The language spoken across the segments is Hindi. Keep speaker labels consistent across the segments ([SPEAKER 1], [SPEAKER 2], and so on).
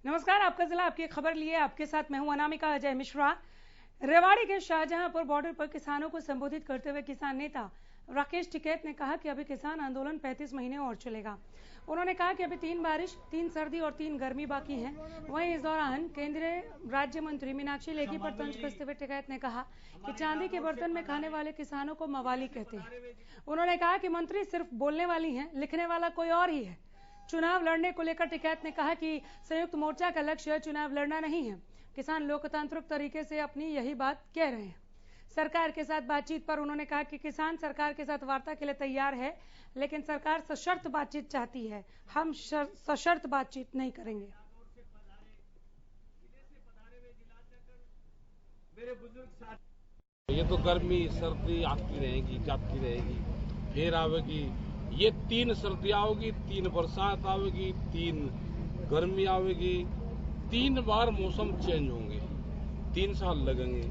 [SPEAKER 1] नमस्कार, आपका जिला आपकी खबर लिए आपके साथ मैं हूं अनामिका अजय मिश्रा। रेवाड़ी के शाहजहांपुर बॉर्डर पर किसानों को संबोधित करते हुए किसान नेता राकेश टिकैत ने कहा कि अभी किसान आंदोलन 35 महीने और चलेगा। उन्होंने कहा कि अभी 3 बारिश, 3 सर्दी और 3 गर्मी बाकी हैं। वहीं इस दौरान केंद्रीय राज्य मंत्री मीनाक्षी लेखी पर तंज कसते हुए टिकैत ने कहा कि चांदी के बर्तन में खाने वाले किसानों को मवाली कहते हैं। उन्होंने कहा कि मंत्री सिर्फ बोलने वाली हैं, लिखने वाला कोई और ही है। चुनाव लड़ने को लेकर टिकैत ने कहा कि संयुक्त मोर्चा का लक्ष्य चुनाव लड़ना नहीं है। किसान लोकतांत्रिक तरीके से अपनी यही बात कह रहे हैं। सरकार के साथ बातचीत पर उन्होंने कहा कि किसान सरकार के साथ वार्ता के लिए तैयार है, लेकिन सरकार सशर्त बातचीत चाहती है। हम सशर्त बातचीत नहीं करेंगे।
[SPEAKER 2] ये तो गर्मी सर्दी आती रहेगी, जाती रहेगी, फिर आवेगी। ये 3 सर्दियाँ आओगी, 3 बरसात आवेगी, 3 गर्मी आवेगी, 3 बार मौसम चेंज होंगे, 3 साल लगेंगे।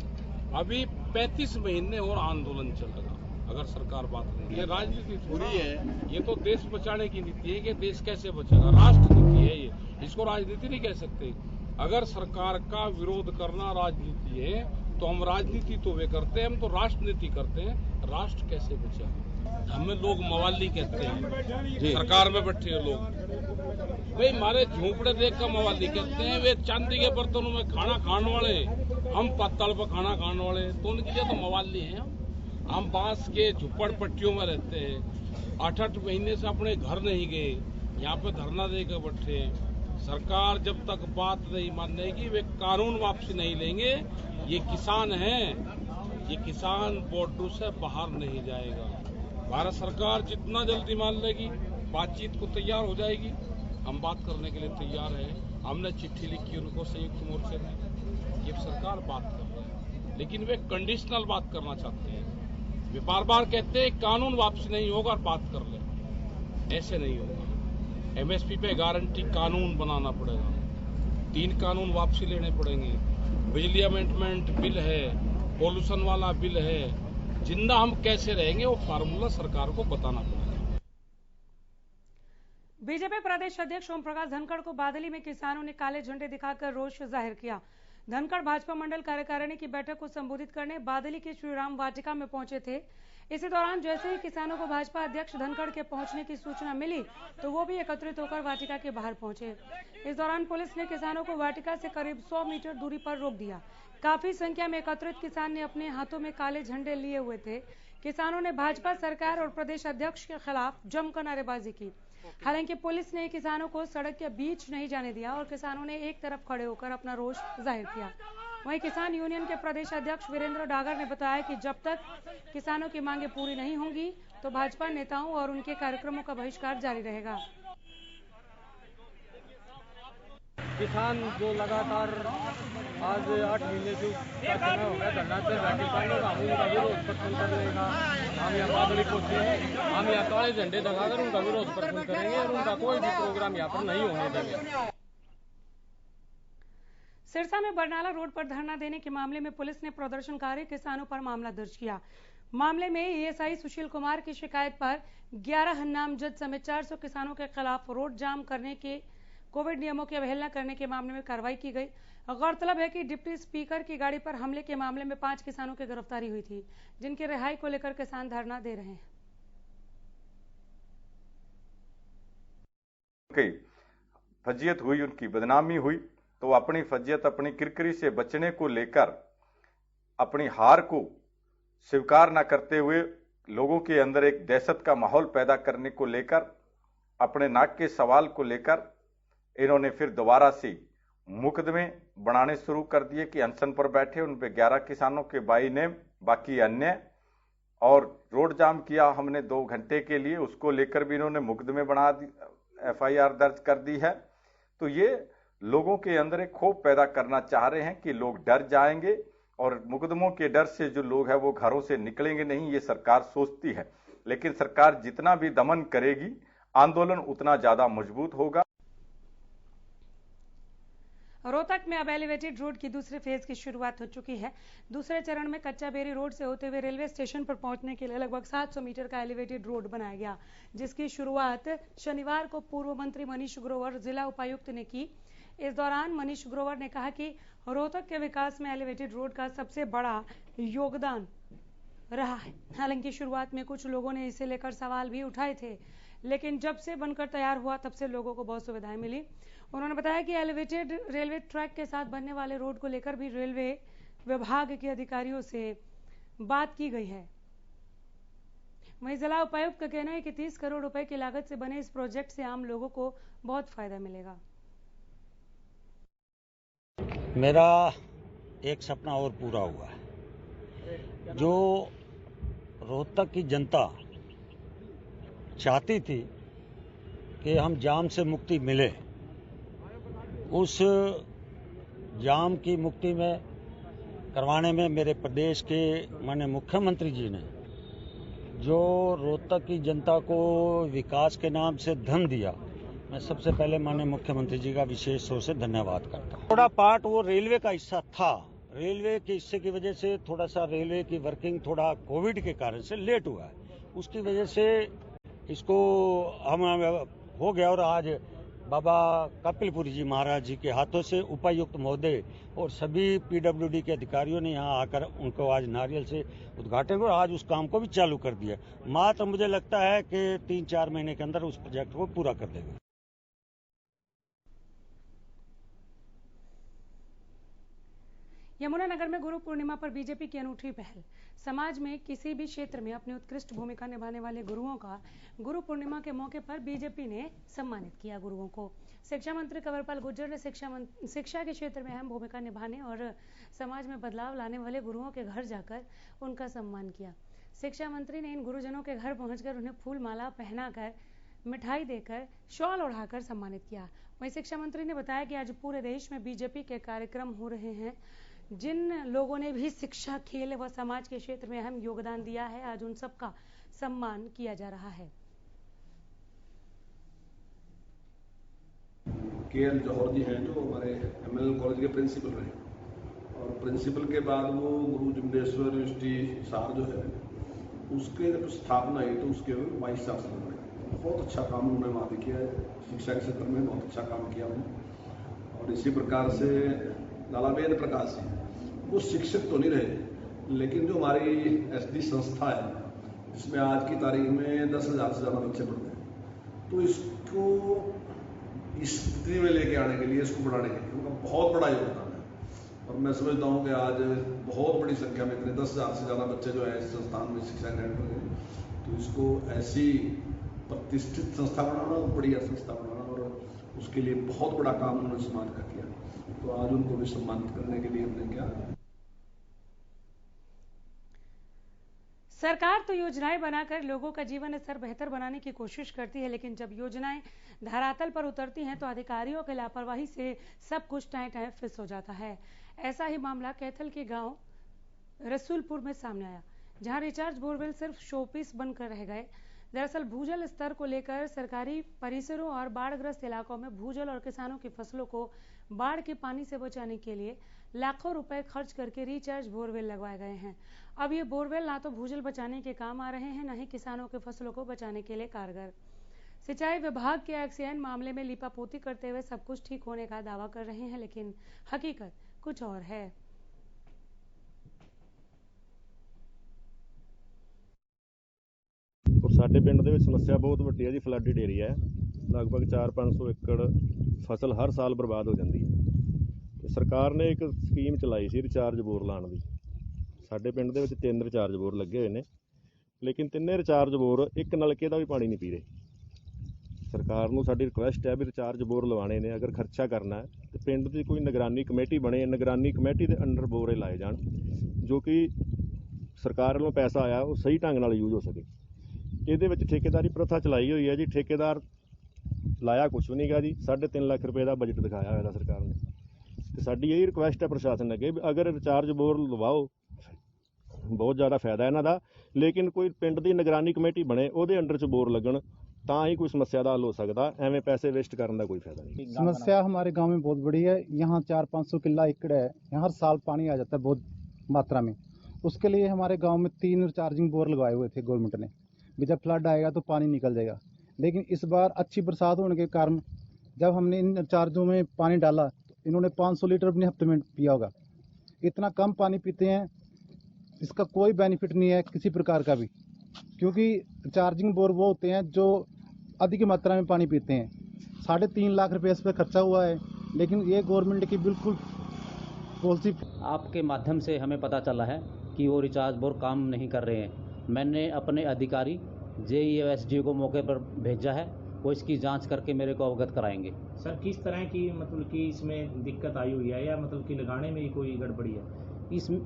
[SPEAKER 2] अभी 35 महीने और आंदोलन चलेगा अगर सरकार बात नहीं। ये राजनीति थोड़ी है, ये तो देश बचाने की नीति है कि देश कैसे बचेगा। राष्ट्र नीति है ये, इसको राजनीति नहीं कह सकते। अगर सरकार का विरोध करना राजनीति है तो हम राजनीति तो वे करते हैं, हम तो राष्ट्रनीति करते हैं। राष्ट्र कैसे बचेगा? हमें लोग मवाली कहते हैं, सरकार में बैठे हैं लोग। भाई हमारे झोंपड़े देख कर मवाली कहते हैं। वे चांदी के बर्तनों में खाना खाने वाले, हम पत्तल पर खाना खाने वाले, तो उनके लिए तो मवाली हैं। हम बांस के झुप्पड़पट्टियों में रहते हैं, 8-8 महीने से अपने घर नहीं गए, यहाँ पे धरना देकर बैठे हैं। सरकार जब तक बात नहीं मानेगी, वे कानून वापसी नहीं लेंगे। ये किसान हैं, ये किसान बॉर्डर से बाहर नहीं जाएगा। भारत सरकार जितना जल्दी मान लेगी, बातचीत को तैयार हो जाएगी। हम बात करने के लिए तैयार हैं। हमने चिट्ठी लिखी उनको संयुक्त मोर्चे में। ये सरकार बात कर रही है, लेकिन वे कंडीशनल बात करना चाहते हैं। वे बार बार कहते हैं कानून वापसी नहीं होगा और बात कर ले। ऐसे नहीं होगा। एमएसपी पे गारंटी कानून बनाना पड़ेगा। 3 कानून वापसी लेने पड़ेंगे। बिजली अमेंडमेंट बिल है, पॉल्यूशन वाला बिल है। जिंदा हम कैसे रहेंगे वो फार्मूला सरकार को बताना पड़ेगा।
[SPEAKER 1] बीजेपी प्रदेश अध्यक्ष ओम प्रकाश धनखड़ को बादली में किसानों ने काले झंडे दिखाकर रोष जाहिर किया। धनखड़ भाजपा मंडल कार्यकारिणी की बैठक को संबोधित करने बादली के श्रीराम वाटिका में पहुंचे थे। इसी दौरान जैसे ही किसानों को भाजपा अध्यक्ष धनखड़ के पहुंचने की सूचना मिली तो वो भी एकत्रित होकर वाटिका के बाहर पहुंचे। इस दौरान पुलिस ने किसानों को वाटिका से करीब 100 मीटर दूरी पर रोक दिया। काफी संख्या में एकत्रित किसान ने अपने हाथों में काले झंडे लिए हुए थे। किसानों ने भाजपा सरकार और प्रदेश अध्यक्ष के खिलाफ जमकर नारेबाजी की। हालांकि पुलिस ने किसानों को सड़क के बीच नहीं जाने दिया और किसानों ने एक तरफ खड़े होकर अपना रोष जाहिर किया। वहीं किसान यूनियन के प्रदेश अध्यक्ष वीरेंद्र डागर ने बताया कि जब तक किसानों की मांगें पूरी नहीं होंगी तो भाजपा नेताओं और उनके कार्यक्रमों का बहिष्कार जारी रहेगा।
[SPEAKER 3] किसान जो लगातार आज 8 महीने से का समय हो गया धरना चल रहा है, किसानों का उनका विरोध प्रदर्शन करने का हम यहाँ बादली पहुंचे हैं। हम यहाँ काले झंडे दिखाकर उनका विरोध प्रदर्शन करेंगे और उनका कोई भी प्रोग्राम यहाँ पर नहीं होने देंगे।
[SPEAKER 1] सिरसा में बरनाला रोड पर धरना देने के मामले में पुलिस ने प्रदर्शनकारी किसानों पर मामला दर्ज किया। मामले में एएसआई सुशील कुमार की शिकायत पर 11 नामजद समेत 400 किसानों के खिलाफ रोड जाम करने के, कोविड नियमों की अवहेलना करने के मामले में कार्रवाई की गई। गौरतलब है कि डिप्टी स्पीकर की गाड़ी पर हमले के मामले में 5 किसानों की गिरफ्तारी हुई थी, जिनकी रिहाई को लेकर किसान धरना दे रहे हैं।
[SPEAKER 4] फजीयत हुई, उनकी बदनामी हुई, तो अपनी फजीयत, अपनी किरकिरी से बचने को लेकर अपनी हार को स्वीकार न करते हुए लोगों के अंदर एक दहशत का माहौल पैदा करने को लेकर, अपने नाक के सवाल को लेकर इन्होंने फिर दोबारा से मुकदमे बनाने शुरू कर दिए कि अनशन पर बैठे उन पे 11 किसानों के बाई नेम, बाकी अन्य, और रोड जाम किया हमने 2 घंटे के लिए, उसको लेकर भी इन्होंने मुकदमे बना दी, FIR दर्ज कर दी है। तो ये लोगों के अंदर एक खौफ पैदा करना चाह रहे हैं कि लोग डर जाएंगे और मुकदमों के डर से जो लोग हैं वो घरों से निकलेंगे नहीं, ये सरकार सोचती है। लेकिन सरकार जितना भी दमन करेगी, आंदोलन उतना ज्यादा मजबूत होगा।
[SPEAKER 1] रोहतक में अब एलिवेटेड रोड की दूसरे फेज की शुरुआत हो चुकी है। दूसरे चरण में कच्चा बेरी रोड से होते हुए रेलवे स्टेशन पर पहुंचने के लिए लगभग 700 मीटर का एलिवेटेड रोड बनाया गया, जिसकी शुरुआत शनिवार को पूर्व मंत्री मनीष ग्रोवर, जिला उपायुक्त ने की। इस दौरान मनीष ग्रोवर ने कहा कि रोहतक के विकास में एलिवेटेड रोड का सबसे बड़ा योगदान रहा है। हालांकि शुरुआत में कुछ लोगों ने इसे लेकर सवाल भी उठाए थे, लेकिन जब से बनकर तैयार हुआ तब से लोगों को बहुत सुविधाएं मिली। उन्होंने बताया कि एलिवेटेड रेलवे ट्रैक के साथ बनने वाले रोड को लेकर भी रेलवे विभाग के अधिकारियों से बात की गई है। वहीं जिला उपायुक्त का कहना है कि 30 करोड़ रुपए की लागत से बने इस प्रोजेक्ट से आम लोगों को बहुत फायदा मिलेगा।
[SPEAKER 5] मेरा एक सपना और पूरा हुआ है। जो रोहतक की जनता चाहती थी कि हम जाम से मुक्ति मिले, उस जाम की मुक्ति में करवाने में मेरे प्रदेश के माननीय मुख्यमंत्री जी ने जो रोहतक की जनता को विकास के नाम से धन दिया, मैं सबसे पहले माननीय मुख्यमंत्री जी का विशेष तौर से धन्यवाद करता हूँ। थोड़ा पार्ट वो रेलवे का हिस्सा था, रेलवे के हिस्से की वजह से थोड़ा सा रेलवे की वर्किंग थोड़ा कोविड के कारण से लेट हुआ है, उसकी वजह से इसको हम हो गया। और आज बाबा कपिलपुरी जी महाराज जी के हाथों से उपायुक्त महोदय और सभी पीडब्ल्यूडी के अधिकारियों ने यहाँ आकर उनको आज नारियल से उद्घाटन और आज उस काम को भी चालू कर दिया। मात्र मुझे लगता है कि 3-4 महीने के अंदर उस प्रोजेक्ट को पूरा कर देंगे।
[SPEAKER 1] यमुनानगर में गुरु पूर्णिमा पर बीजेपी की अनूठी पहल। समाज में किसी भी क्षेत्र में अपनी उत्कृष्ट भूमिका निभाने वाले गुरुओं का गुरु पूर्णिमा के मौके पर बीजेपी ने सम्मानित किया। गुरुओं को शिक्षा मंत्री कंवरपाल गुर्जर ने शिक्षा के क्षेत्र में अहम भूमिका निभाने और समाज में बदलाव लाने वाले गुरुओं के घर जाकर उनका सम्मान किया। शिक्षा मंत्री ने इन गुरुजनों के घर पहुंचकर उन्हें फूल माला पहनाकर, मिठाई देकर, शॉल ओढ़ाकर सम्मानित किया। वहीं शिक्षा मंत्री ने बताया कि आज पूरे देश में बीजेपी के कार्यक्रम हो रहे हैं। जिन लोगों ने भी शिक्षा, खेल व समाज के क्षेत्र में अहम योगदान दिया है, आज उन सबका सम्मान किया जा रहा है।
[SPEAKER 6] KL जौहर जी हैं जो हमारे ML कॉलेज के प्रिंसिपल रहे, और प्रिंसिपल के बाद वो गुरु जमडेश्वर यूनिवर्सिटी हिसार जो है उसके जब स्थापना हुई तो उसके वाइस चांसलर बने। बहुत अच्छा काम उन्होंने वहाँ भी किया है, शिक्षा के क्षेत्र में बहुत अच्छा काम किया उन्होंने। और इसी प्रकार से लाला वेद प्रकाश जी, वो शिक्षक तो नहीं रहे, लेकिन जो हमारी SD संस्था है जिसमें आज की तारीख में 10,000 से ज़्यादा बच्चे पढ़ते हैं, तो इसको इस स्थिति में लेके आने के लिए, इसको बढ़ाने के लिए उनका बहुत बड़ा योगदान है। और मैं समझता हूँ कि आज बहुत बड़ी संख्या में इतने 10,000 से ज़्यादा बच्चे जो है इस संस्थान में शिक्षा ग्रहण कर रहे हैं, तो इसको ऐसी प्रतिष्ठित संस्था बनाना, बढ़िया संस्था बनाना, और उसके लिए बहुत बड़ा काम उन्होंने समाज का किया। तो आज उनको भी सम्मानित करने के लिए हमने क्या,
[SPEAKER 1] सरकार तो योजनाएं बनाकर लोगों का जीवन स्तर बेहतर बनाने की कोशिश करती है, लेकिन जब योजनाएं धरातल पर उतरती हैं तो अधिकारियों की लापरवाही से सब कुछ टाएं फिस हो जाता है। ऐसा ही मामला कैथल के गांव रसूलपुर में सामने आया, जहां रिचार्ज बोरवेल सिर्फ शोपीस बनकर रह गए। दरअसल भूजल स्तर को लेकर सरकारी परिसरों और बाढ़ग्रस्त इलाकों में भूजल और किसानों की फसलों को बाढ़ के पानी से बचाने के लिए लाखों रुपए खर्च करके रिचार्ज बोरवेल लगवाए गए हैं। अब ये बोरवेल ना तो भूजल बचाने के काम आ रहे हैं, न ही किसानों के फसलों को बचाने के लिए कारगर। सिंचाई विभाग के एक्सीएन मामले में लीपापोती करते हुए सब कुछ ठीक होने का दावा कर रहे हैं, लेकिन हकीकत कुछ और है।
[SPEAKER 7] ਸਾਡੇ ਪਿੰਡ ਦੇ ਵਿੱਚ ਸਮੱਸਿਆ ਬਹੁਤ ਵੱਡੀ ਹੈ ਜੀ, ਫਲੱਡਡ ਏਰੀਆ ਹੈ। ਲਗਭਗ 4-500 ਏਕੜ ਫਸਲ ਹਰ ਸਾਲ ਬਰਬਾਦ ਹੋ ਜਾਂਦੀ ਹੈ। ਤੇ ਸਰਕਾਰ ਨੇ ਇੱਕ ਸਕੀਮ ਚਲਾਈ ਸੀ ਰਿਚਾਰਜ ਬੋਰ ਲਾਉਣ ਦੀ। ਸਾਡੇ ਪਿੰਡ ਦੇ ਵਿੱਚ 3 ਰਿਚਾਰਜ ਬੋਰ ਲੱਗੇ ਹੋਏ ਨੇ, ਲੇਕਿਨ 3 ਰਿਚਾਰਜ ਬੋਰ ਇੱਕ ਨਲਕੇ ਦਾ ਵੀ ਪਾਣੀ ਨਹੀਂ ਪੀ ਰਹੇ। ਸਰਕਾਰ ਨੂੰ ਸਾਡੀ ਰਿਕੁਐਸਟ ਹੈ ਵੀ ਰਿਚਾਰਜ ਬੋਰ ਲਵਾਉਣੇ ਨੇ, ਅਗਰ ਖਰਚਾ ਕਰਨਾ ਹੈ ਤੇ ਪਿੰਡ ਦੀ ਕੋਈ ਨਿਗਰਾਨੀ ਕਮੇਟੀ ਬਣੇ, ਨਿਗਰਾਨੀ ਕਮੇਟੀ ਦੇ ਅੰਡਰ ਬੋਰੇ ਲਾਏ ਜਾਣ, ਜੋ ਕਿ ਸਰਕਾਰ ਵੱਲੋਂ ਪੈਸਾ ਆਇਆ ਉਹ ਸਹੀ ਢੰਗ ਨਾਲ ਯੂਜ਼ ਹੋ ਸਕੇ। ਇਹਦੇ ਵਿੱਚ ਠੇਕੇਦਾਰੀ ਪ੍ਰਥਾ ਚਲਾਈ ਹੋਈ ਹੈ ਜੀ, ਠੇਕੇਦਾਰ ਲਾਇਆ ਕੁਛ ਵੀ ਨਹੀਂਗਾ ਜੀ। 3.5 ਲੱਖ ਰੁਪਏ ਦਾ ਬਜਟ ਦਿਖਾਇਆ ਹੋਇਆ ਸਰਕਾਰ ਨੇ। ਤੇ ਸਾਡੀ ਇਹ ਰਿਕੁਐਸਟ ਹੈ ਪ੍ਰਸ਼ਾਸਨ ਅੱਗੇ ਵੀ ਅਗਰ ਰਿਚਾਰਜ ਬੋਰ ਲਵਾਓ, ਬਹੁਤ ਜ਼ਿਆਦਾ ਫਾਇਦਾ ਇਹਨਾਂ ਦਾ, ਲੇਕਿਨ ਕੋਈ ਪਿੰਡ ਦੀ ਨਿਗਰਾਨੀ ਕਮੇਟੀ ਬਣੇ, ਉਹਦੇ ਅੰਡਰ 'ਚ ਬੋਰ ਲੱਗਣ, ਤਾਂ ही कोई समस्या का हल हो सकता। एवं पैसे वेस्ट करने का कोई फायदा नहीं।
[SPEAKER 8] समस्या हमारे गांव में बहुत बड़ी है। यहाँ 400-500 किला एकड़ है, यहाँ हर साल पानी आ जाता है बहुत मात्रा में। उसके लिए हमारे गांव में 3 चार्जिंग बोर लगवाए हुए थे गवर्नमेंट ने, भी जब फ्लड आएगा तो पानी निकल जाएगा। लेकिन इस बार अच्छी बरसात होने के कारण जब हमने इन रिचार्जों में पानी डाला इन्होंने 500 लीटर अपने हफ्ते में पिया होगा। इतना कम पानी पीते हैं, इसका कोई बेनिफिट नहीं है किसी प्रकार का भी, क्योंकि रिचार्जिंग बोर वो होते हैं जो अधिक मात्रा में पानी पीते हैं। 3.5 लाख रुपए इस पर खर्चा हुआ है, लेकिन ये गवर्नमेंट की बिल्कुल पॉलिसी।
[SPEAKER 9] आपके माध्यम से हमें पता चला है कि वो रिचार्ज बोर काम नहीं कर रहे हैं। मैंने अपने अधिकारी JEOSD को मौके पर भेजा है, वो इसकी जांच करके मेरे को अवगत कराएंगे।
[SPEAKER 10] सर किस तरह की मतलब कि इसमें दिक्कत आई हुई है या मतलब कि लगाने में ही कोई गड़बड़ी है?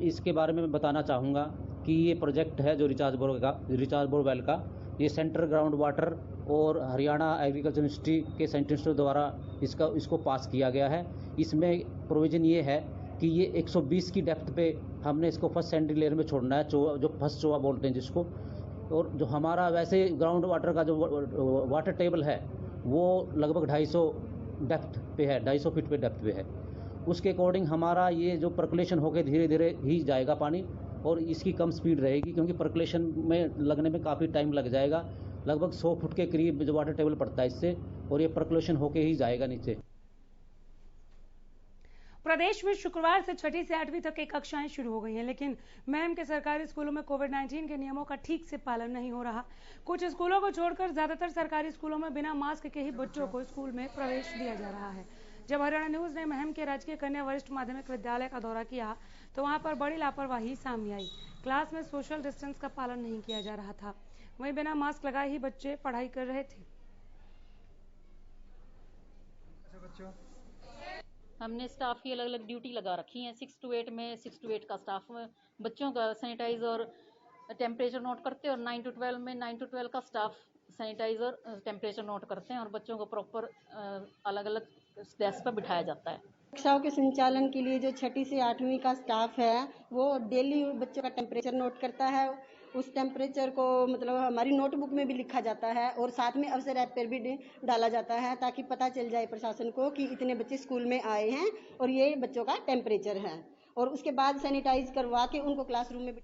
[SPEAKER 9] इसके बारे में मैं बताना चाहूँगा कि ये प्रोजेक्ट है जो रिचार्ज बोर वेल का, ये सेंट्रल ग्राउंड वाटर और हरियाणा एग्रीकल्चर यूनिवर्सिटी के साइंटिस्टों द्वारा इसको पास किया गया है। इसमें प्रोविज़न ये है कि ये 120 की डेप्थ पे हमने इसको फर्स्ट सेकेंडरी लेयर में छोड़ना है, जो फर्स्ट चोआ बोलते हैं जिसको। और जो हमारा वैसे ग्राउंड वाटर का जो वाटर टेबल है वो लगभग 250 डेप्थ पे है, 250 फीट पे डेप्थ पे है। उसके अकॉर्डिंग हमारा ये जो पर्कुलेशन होकर धीरे धीरे ही जाएगा पानी, और इसकी कम स्पीड रहेगी क्योंकि पर्कुलेशन में लगने में काफ़ी टाइम लग जाएगा। लगभग 100 फुट के करीब जो वाटर टेबल पड़ता है इससे, और ये पर्कुलेशन होकर ही जाएगा नीचे।
[SPEAKER 1] प्रदेश में शुक्रवार से 6ठी से 8वीं तक की कक्षाएं शुरू हो गई हैं, लेकिन मैम के सरकारी स्कूलों में कोविड-19 के नियमों का ठीक से पालन नहीं हो रहा। कुछ स्कूलों को छोड़कर ज्यादातर सरकारी स्कूलों में बिना मास्क के ही बच्चों को स्कूल में प्रवेश दिया जा रहा है। जब हरियाणा न्यूज ने महम के राजकीय कन्या वरिष्ठ माध्यमिक विद्यालय का दौरा किया तो वहां पर बड़ी लापरवाही सामने आई। क्लास में सोशल डिस्टेंस का पालन नहीं किया जा रहा था, वहीं बिना मास्क लगाए ही बच्चे पढ़ाई कर रहे थे।
[SPEAKER 11] हमने स्टाफ की अलग अलग ड्यूटी लगा रखी है। 6 to 8 में 6 to 8 का स्टाफ बच्चों का सैनिटाइज और टेम्परेचर नोट करते हैं, और 9 to 12 में 9 to 12 का स्टाफ सैनिटाइज और टेम्परेचर नोट करते हैं, और बच्चों को प्रॉपर अलग अलग डेस्क पर बिठाया जाता है।
[SPEAKER 12] कक्षाओं के संचालन के लिए जो 6ठी से 8वीं का स्टाफ है वो डेली बच्चों का टेम्परेचर नोट करता है। उस टेम्परेचर को मतलब हमारी नोटबुक में भी लिखा जाता है, और साथ में अवसर ऐप पर भी डाला जाता है ताकि पता चल जाए प्रशासन को कि इतने बच्चे स्कूल में आए हैं और ये बच्चों का टेम्परेचर है। और उसके बाद सैनिटाइज करवा के उनको क्लासरूम में।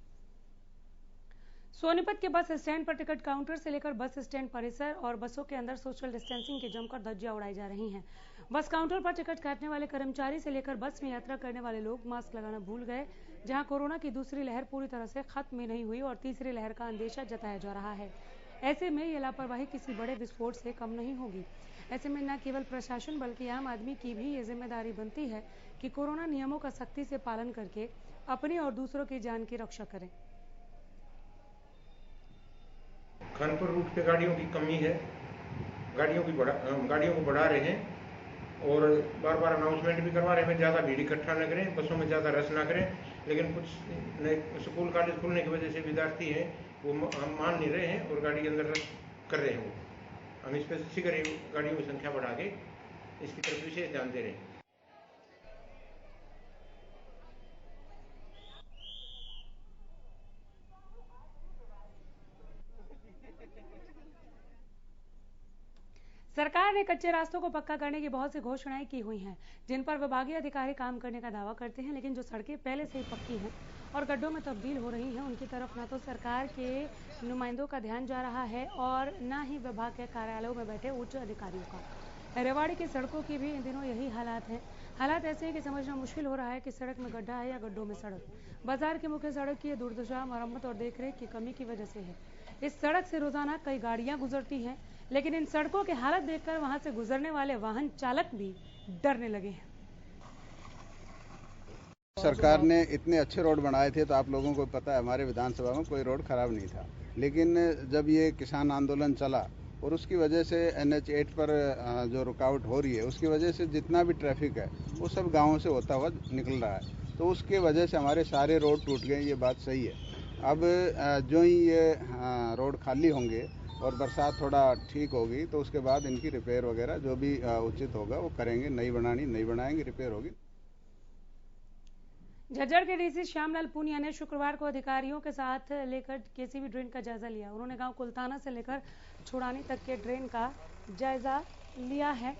[SPEAKER 1] सोनीपत के बस स्टैंड पर टिकट काउंटर से लेकर बस स्टैंड परिसर और बसों के अंदर सोशल डिस्टेंसिंग की जमकर धज्जियां उड़ाई जा रही हैं। बस काउंटर पर टिकट काटने वाले कर्मचारी से लेकर बस में यात्रा करने वाले लोग मास्क लगाना भूल गए। जहां कोरोना की दूसरी लहर पूरी तरह से खत्म ही नहीं हुई और तीसरी लहर का अंदेशा जताया जा रहा है, ऐसे में ये लापरवाही किसी बड़े विस्फोट से कम नहीं होगी। ऐसे में न केवल प्रशासन बल्कि आम आदमी की भी ये जिम्मेदारी बनती है कि कोरोना नियमों का सख्ती से पालन करके अपनी और दूसरों की जान की रक्षा करें।
[SPEAKER 13] खानपुर रूट पे गाड़ियों की कमी है, गाड़ियों को बढ़ा रहे हैं और बार बार अनाउंसमेंट भी करवा रहे हैं, ज़्यादा भीड़ इकट्ठा न करें, बसों में ज़्यादा रश ना करें। लेकिन कुछ स्कूल कॉलेज खुलने की वजह से विद्यार्थी हैं वो मान नहीं रहे हैं और गाड़ी के अंदर रश कर रहे हैं। हम इस पर शीघ्र गाड़ियों की संख्या बढ़ा के इसकी तरफ विशेष ध्यान दे रहे हैं।
[SPEAKER 1] सरकार ने कच्चे रास्तों को पक्का करने की बहुत सी घोषणाएं की हुई हैं, जिन पर विभागीय अधिकारी काम करने का दावा करते हैं, लेकिन जो सड़कें पहले से ही पक्की हैं और गड्ढों में तब्दील हो रही हैं, उनकी तरफ न तो सरकार के नुमाइंदों का ध्यान जा रहा है और न ही विभाग के कार्यालयों में बैठे उच्च अधिकारियों का। रेवाड़ी की सड़कों की भी इन दिनों यही हालात हैं। हालात ऐसे हैं कि समझना मुश्किल हो रहा है कि सड़क में गड्ढा है या गड्ढों में सड़क। बाजार की मुख्य सड़क की दुर्दशा मरम्मत और देखरेख की कमी की वजह से है। इस सड़क से रोजाना कई गाड़ियां गुजरती हैं, लेकिन इन सड़कों की हालत देखकर वहां से गुजरने वाले वाहन चालक भी डरने लगे हैं।
[SPEAKER 14] सरकार ने इतने अच्छे रोड बनाए थे तो आप लोगों को पता है हमारे विधानसभा में कोई रोड खराब नहीं था, लेकिन जब ये किसान आंदोलन चला और उसकी वजह से NH8 पर जो रुकावट हो रही है उसकी वजह से जितना भी ट्रैफिक है वो सब गाँवों से होता हुआ निकल रहा है, तो उसके वजह से हमारे सारे रोड टूट गए। ये बात सही है। अब जो ही ये रोड खाली होंगे और बरसात थोड़ा ठीक होगी तो उसके बाद इनकी रिपेयर वगैरह जो भी उचित होगा वो करेंगे। नई बनाएंगे, रिपेयर होगी।
[SPEAKER 1] झज्जर के डीसी श्यामलाल पूनिया ने शुक्रवार को अधिकारियों के साथ लेकर केसीबी ड्रेन का जायजा लिया। उन्होंने गांव कुलताना से लेकर छुड़ानी तक के ड्रेन का जायजा लिया है।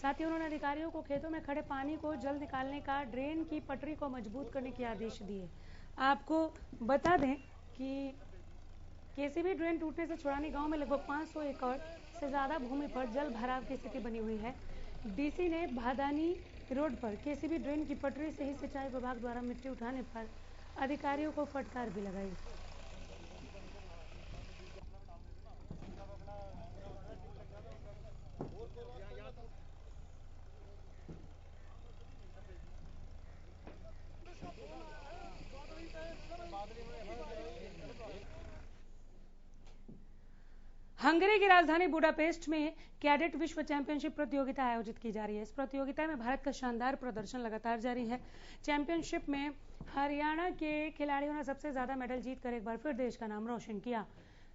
[SPEAKER 1] साथ ही उन्होंने अधिकारियों को खेतों में खड़े पानी को जल्द निकालने का, ड्रेन की पटरी को मजबूत करने के आदेश दिए। आपको बता दें कि केसीबी ड्रेन टूटने से छुड़ानी गांव में लगभग 500 एकड़ से ज्यादा भूमि पर जल भराव की स्थिति बनी हुई है। डीसी ने भादानी रोड पर केसीबी ड्रेन की पटरी से ही सिंचाई विभाग द्वारा मिट्टी उठाने पर अधिकारियों को फटकार भी लगाई। हंगरी की राजधानी बुडापेस्ट में कैडेट विश्व चैंपियनशिप प्रतियोगिता आयोजित की जा रही है। इस प्रतियोगिता में भारत का शानदार प्रदर्शन लगातार जारी है। चैंपियनशिप में हरियाणा के खिलाड़ियों ने सबसे ज्यादा मेडल जीतकर एक बार फिर देश का नाम रोशन किया।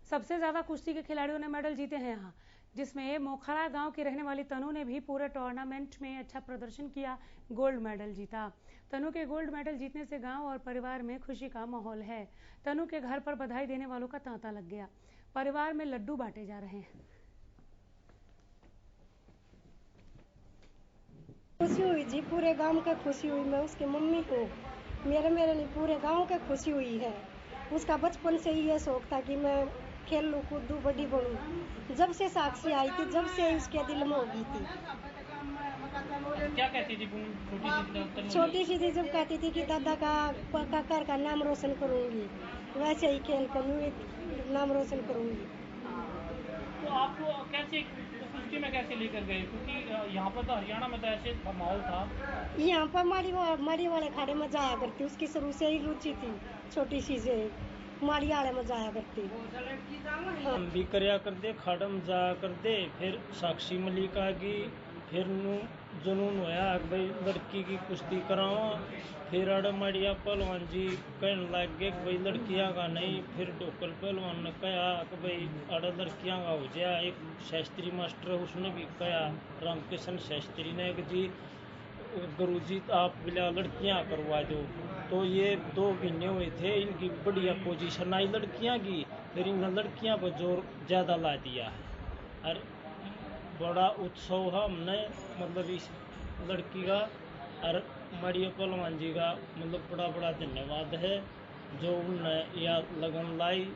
[SPEAKER 1] सबसे ज्यादा कुश्ती के खिलाड़ियों ने मेडल जीते हैं यहाँ, जिसमें मोखरा गांव की रहने वाली तनु ने भी पूरे टूर्नामेंट में अच्छा प्रदर्शन किया, गोल्ड मेडल जीता। तनु के गोल्ड मेडल जीतने से गांव और परिवार में खुशी का माहौल है। तनु के घर पर बधाई देने वालों का तांता लग गया। परिवार में लड्डू बांटे जा रहे हैं।
[SPEAKER 15] खुशी हुई जी, पूरे गांव का खुशी हुई। मैं उसकी मम्मी हूँ, मेरे लिए पूरे गांव का खुशी हुई है। उसका बचपन से ही ये शौक था कि मैं खेल लूँ, कूदूँ, बड़ी बनूँ। जब से साक्षी आई थी, जब से उसके दिल में हो गई थी।
[SPEAKER 10] क्या कहती थी
[SPEAKER 15] छोटी सी थी जब कहती थी कि दादा का घर का नाम रोशन करूंगी, वैसे ही खेल कर नाम रोशन करूंगी।
[SPEAKER 10] तो आपको कैसे कुश्ती में कैसे लेकर गए, क्योंकि यहाँ पर तो हरियाणा में तो ऐसे माहौल था।
[SPEAKER 15] यहाँ पर माड़ी वाले खाड़े में जाया करती, उसकी शुरू से ही रुचि थी, छोटी सी से माड़ी वाले में जाया करती।
[SPEAKER 16] हम भी करया कर दे, खाड़ा में जाया कर दे। फिर साक्षी मलिका की फिर जुनून होया भाई लड़की की कुश्ती करावा। फिर अड़मड़िया पहलवान जी कहने लग गए कि भाई लड़कियां का नहीं। फिर डोकल पहलवान ने कहा कि भाई अड़ लड़कियां का हो जाए। एक शास्त्री मास्टर उसने भी कहा, रामकिशन शास्त्री ने कि जी गुरुजी आप बिला लड़कियां करवा दो। तो ये 2 महीने हुए थे, इनकी बढ़िया पोजीशन आई लड़कियां की। फिर इन लड़कियां पर जोर ज़्यादा ला दिया है और बड़ा उत्सव है हमने, मतलब इस लड़की का और मरिया पहलवान जी का मतलब बड़ा धन्यवाद है जो उनने यह लगन लाई।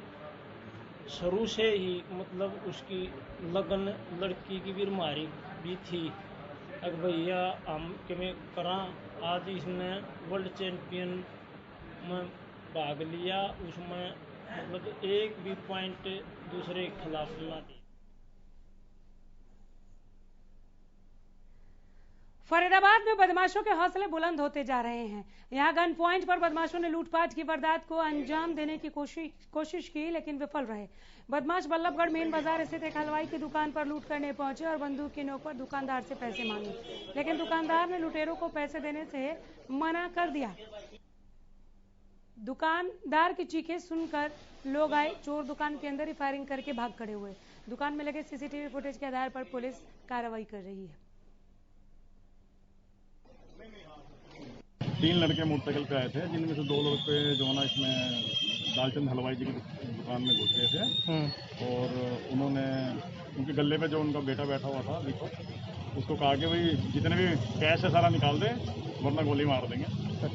[SPEAKER 16] शुरू से ही मतलब उसकी लगन लड़की की भी हमारी भी थी। अब भैया हम किमें करा। आज इसने वर्ल्ड चैंपियन में भाग लिया, उसमें मतलब एक भी पॉइंट दूसरे के खिलाफ ना दी।
[SPEAKER 1] फरीदाबाद में बदमाशों के हौसले बुलंद होते जा रहे हैं। यहां गन पॉइंट पर बदमाशों ने लूटपाट की वारदात को अंजाम देने की कोशिश की, लेकिन विफल रहे। बदमाश बल्लभगढ़ मेन बाजार स्थित एक हलवाई की दुकान पर लूट करने पहुंचे और बंदूक की नोक पर दुकानदार से पैसे मांगे, लेकिन दुकानदार ने लुटेरों को पैसे देने से मना कर दिया। दुकानदार की चीखें सुनकर लोग आए। चोर दुकान के अंदर ही फायरिंग करके भाग खड़े हुए। दुकान में लगे सीसीटीवी फुटेज के आधार पर पुलिस कार्रवाई कर रही है।
[SPEAKER 7] 3 लड़के मोटरसाइकिल पे आए थे, जिनमें से 2 लड़के जो है ना इसमें दालचंद हलवाई जी की दुकान में घुस गए थे और उन्होंने उनके गले पे जो उनका बेटा बैठा हुआ था दीपक, उसको कहा कि भाई जितने भी कैश है सारा निकाल दे वरना गोली मार देंगे। तो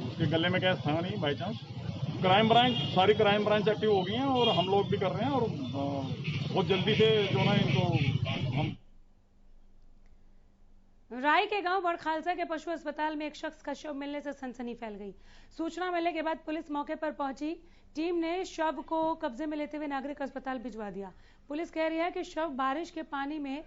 [SPEAKER 7] उसके गले में कैश था नहीं बाई चांस। सारी क्राइम ब्रांच एक्टिव हो गई हैं और हम लोग भी कर रहे हैं और बहुत जल्दी से जो ना इनको हम।
[SPEAKER 1] राय के गांव बड़ खालसा के पशु अस्पताल में एक शख्स का शव मिलने से सनसनी फैल गई। सूचना मिलने के बाद पुलिस मौके पर पहुंची। टीम ने शव को कब्जे में लेते हुए नागरिक अस्पताल भिजवा दिया। पुलिस कह रही है कि शव बारिश के पानी में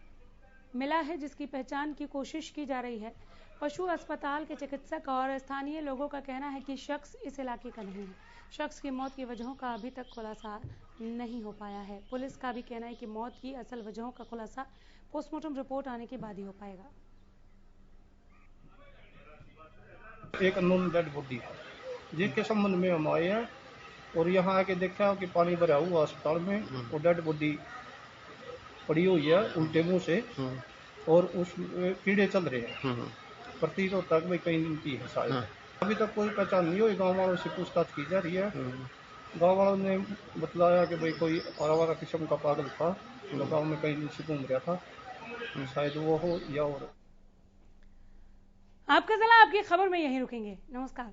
[SPEAKER 1] मिला है, जिसकी पहचान की कोशिश की जा रही है। पशु अस्पताल के चिकित्सक और स्थानीय लोगों का कहना है कि शख्स इस इलाके का नहीं है। शख्स की मौत की वजहों का अभी तक खुलासा नहीं हो पाया है। पुलिस का भी कहना है कि मौत की असल वजहों का खुलासा पोस्टमार्टम रिपोर्ट आने के बाद ही हो पाएगा।
[SPEAKER 17] एक अननोन डेड बॉडी है जिसके संबंध में हम आए हैं और यहाँ आके देखा कि पानी भरा हुआ अस्पताल में और डेड बॉडी पड़ी हुई है उल्टे मुंह से और उस कीड़े चल रहे हैं। प्रतीत होता है भाई कहीं इनकी है शायद। अभी तक कोई पहचान नहीं हुई। गाँव वालों से पूछताछ की जा रही है। गाँव वालों ने बतलाया कि भाई कोई आवारा किस्म का पागल था, तो गाँव में कहीं नीचे घूम रहा था, शायद वो हो या और।
[SPEAKER 1] आपका जिला आपकी खबर में यहीं रुकेंगे। नमस्कार।